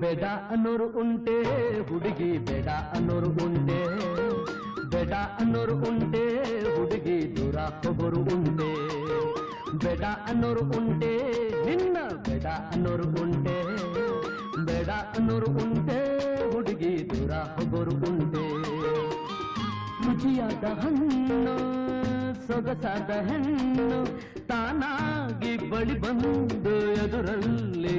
ಬೇಡ ಅನ್ನೋರು ಉಂಟೆ ಹುಡುಗಿ, ಬೇಡ ಅನ್ನೋರು ಉಂಟೆ, ಬೇಡ ಅನ್ನೋರು ಉಂಟೆ ಹುಡುಗಿ, ದೂರ ಹೋಗೋರು ಉಂಟೆ. ಬೇಡ ಅನ್ನೋರು ಉಂಟೆ ನಿನ್ನ, ಬೇಡ ಅನ್ನೋರು ಉಂಟೆ, ಬೇಡ ಅನ್ನೋರು ಉಂಟೆ ಹುಡುಗಿ, ದೂರ ಹೋಗೋರು ಉಂಟೆ. ರುಚಿಯಾದ ಹಣ್ಣು ಸೊಗಸಾದ ಹೆಣ್ಣು ತಾನಾಗಿ ಬಳಿ ಬಂದು ಎದುರಲ್ಲಿ